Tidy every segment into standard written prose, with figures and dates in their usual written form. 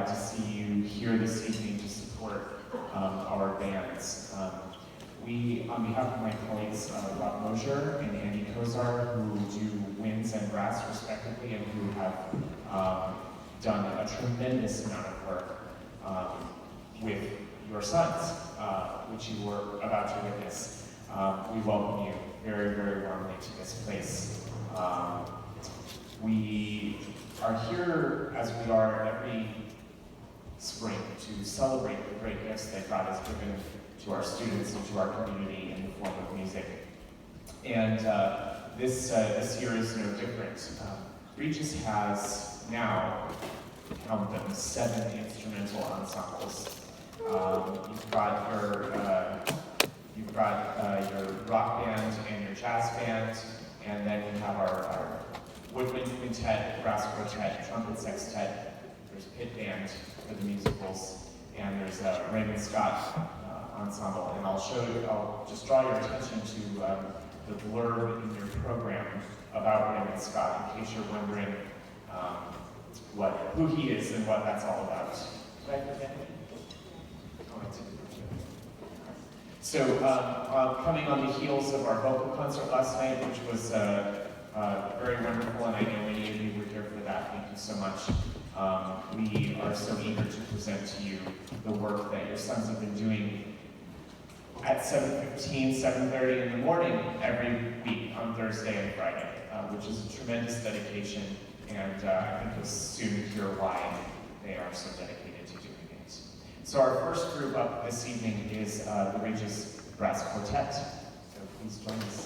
glad to see you here this evening to support our bands. We, on behalf of my colleagues Rob Mosher and Andy Kozar, who do winds and brass respectively, and who have done a tremendous amount of work with your sons, which you were about to witness. We welcome you very, very warmly to this place. We are here, as we are every spring, to celebrate the great gifts that God has given to our students and to our community in the form of music. And this year is no different. Regis has now, count them, 7 instrumental ensembles. You've got your rock band and your jazz band, and then you have our woodwind quintet, brass quartet, trumpet sextet. There's pit band for the musicals, and there's a Raymond Scott ensemble. And I'll just draw your attention to the blurb in your program about Raymond Scott, in case you're wondering who he is and what that's all about. Did I forget anything? So, coming on the heels of our vocal concert last night, which was very wonderful, and I know many of you were here for that. Thank you so much. We are so eager to present to you the work that your sons have been doing at 7:15, 7:30 in the morning every week on Thursday and Friday, which is a tremendous dedication, and I think you'll soon hear why they are so dedicated to doing it. So our first group up this evening is the Regis Brass Quartet. So please join us.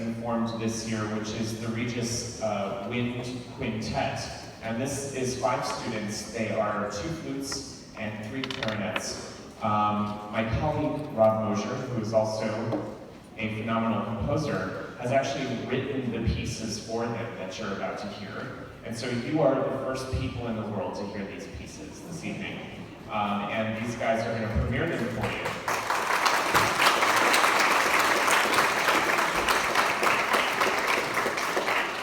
been formed this year, which is the Regis Wind Quintet. And this is 5 students. They are 2 flutes and 3 clarinets. My colleague, Rob Mosier, who is also a phenomenal composer, has actually written the pieces for them that you're about to hear. And so you are the first people in the world to hear these pieces this evening. And these guys are going to premiere them for you.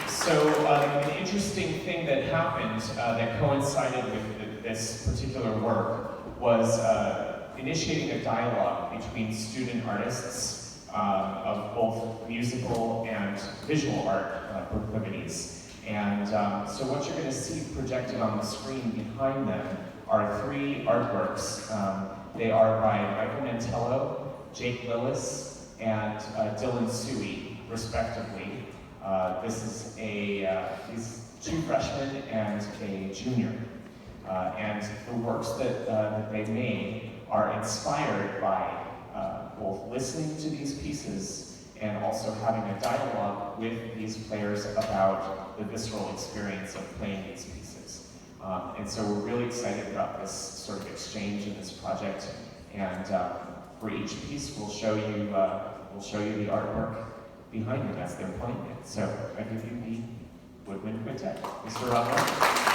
So an interesting thing that happened that coincided with this particular work was initiating a dialogue between student artists of both musical and visual art proclivities. And so what you're going to see projected on the screen behind them are 3 artworks. They are by Michael Mantello, Jake Lillis, and Dylan Suey, respectively. This is these 2 freshmen and a junior. And the works that they made are inspired by both listening to these pieces and also having a dialogue with these players about the visceral experience of playing these pieces. And so we're really excited about this sort of exchange in this project. And for each piece, we'll show you the artwork behind them as they're playing it. So I give you the Woodwind Quintet. Mr. Rothman.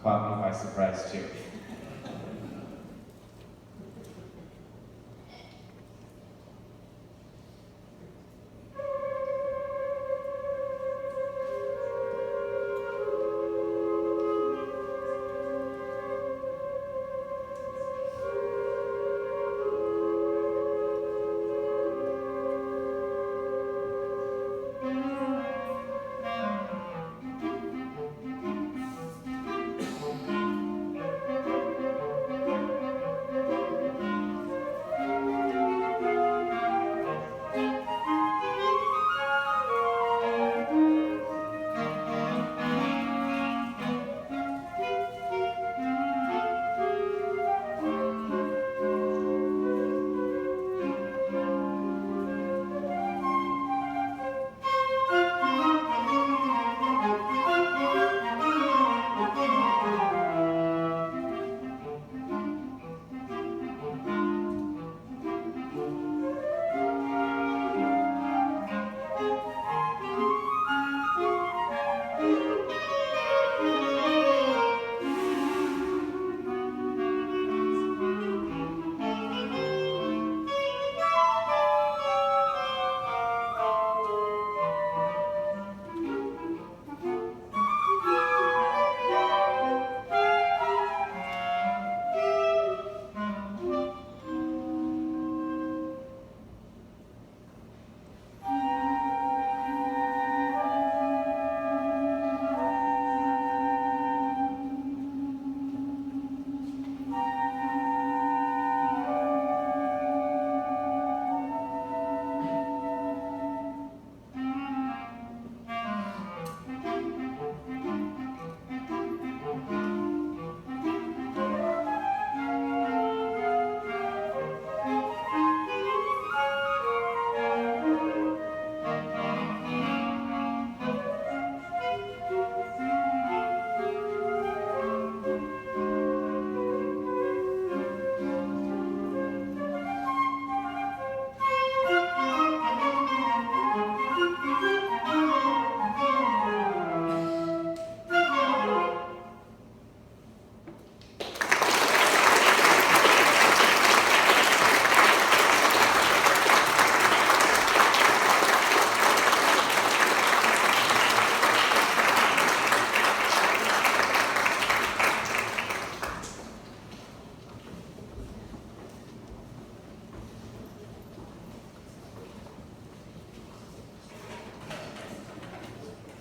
caught me by surprise too.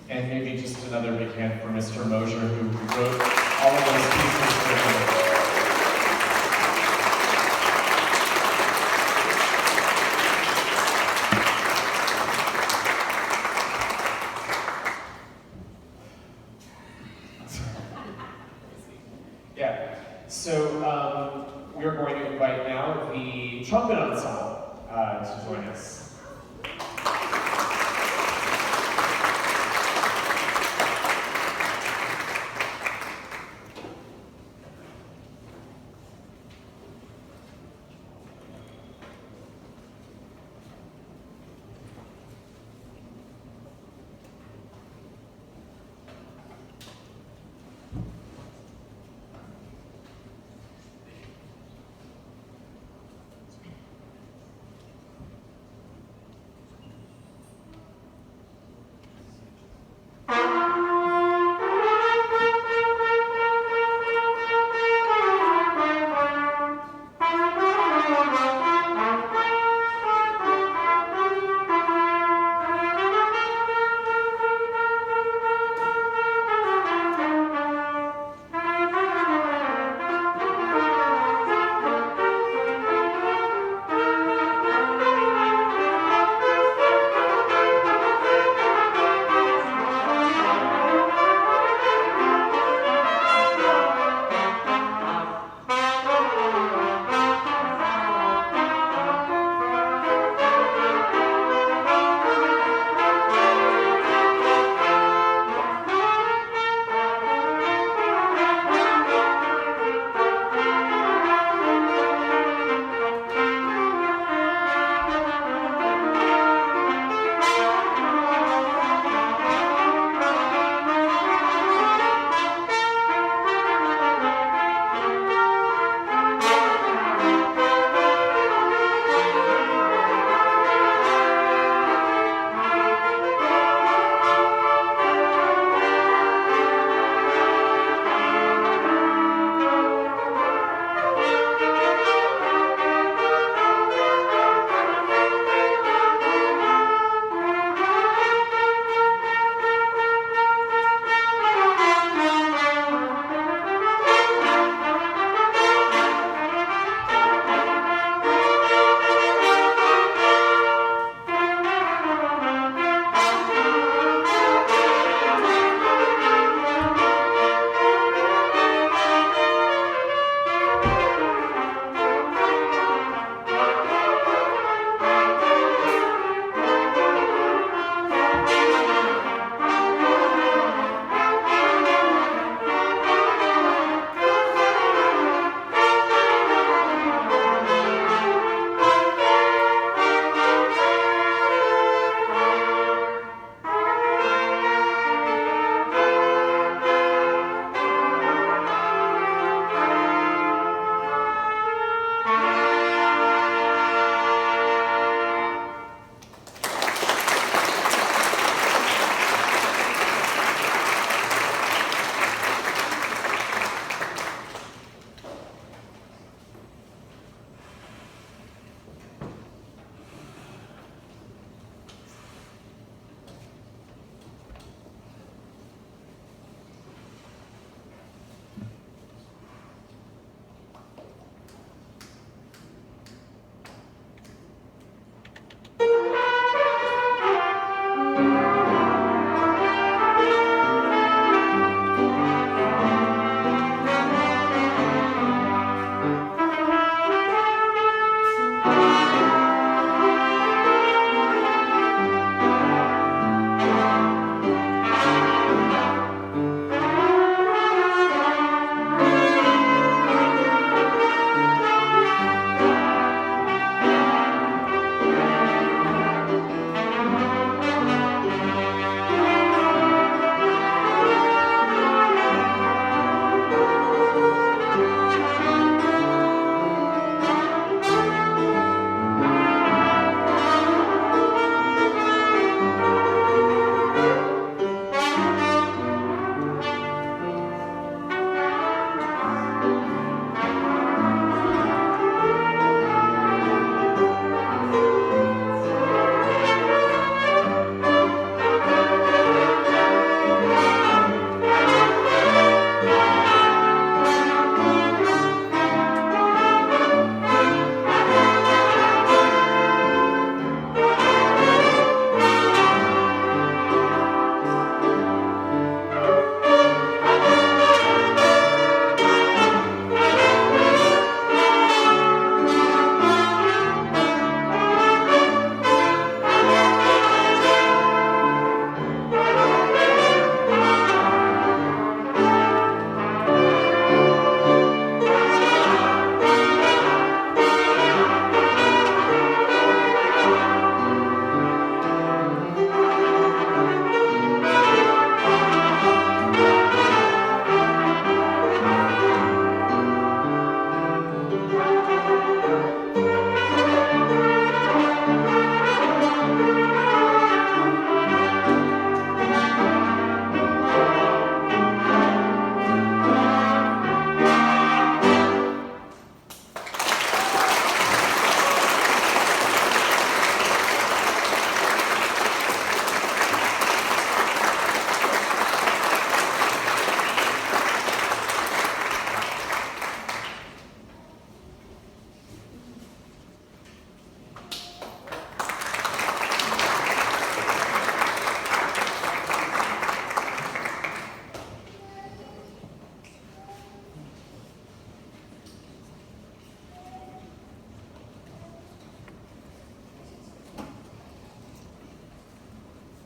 And maybe just another big hand for Mr. Mosier, who wrote all of those pieces for him. Yeah, so we're going to invite now the trumpet ensemble to join us.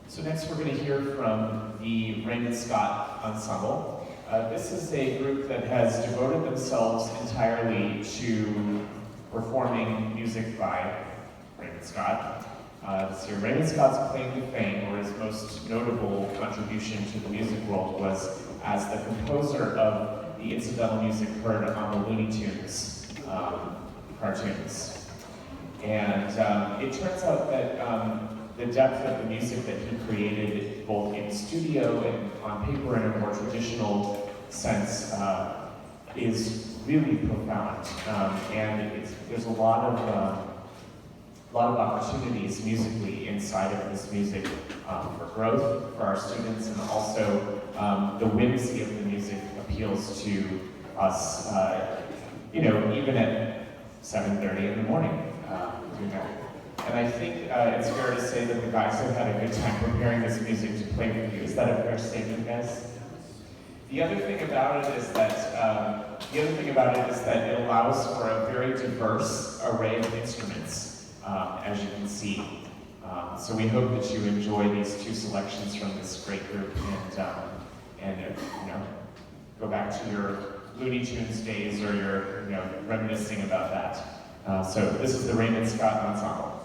So next we're going to hear from the Raymond Scott Ensemble. This is a group that has devoted themselves entirely to performing music by Raymond Scott. This year, Raymond Scott's claim to fame, or his most notable contribution to the music world, was as the composer of the incidental music heard on the Looney Tunes cartoons. And it turns out that the depth of the music that he created, both in studio and on paper in a more traditional sense, is really profound. And there's a lot of opportunities musically inside of this music for growth for our students, and also the whimsy of the music appeals to us, even at 7:30 in the morning. Doing that. And I think it's fair to say that the guys have had a good time preparing this music to play with you. Is that a fair statement, guys? The other thing about it is that it allows for a very diverse array of instruments, as you can see. So we hope that you enjoy these two selections from this great group, and go back to your Looney Tunes days, or your reminiscing about that. So this is the Raymond Scott Ensemble.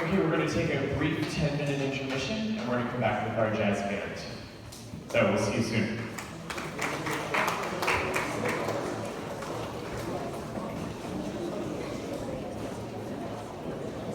Okay, we're going to take a brief 10-minute intermission, and we're going to come back with our jazz band. So we'll see you soon.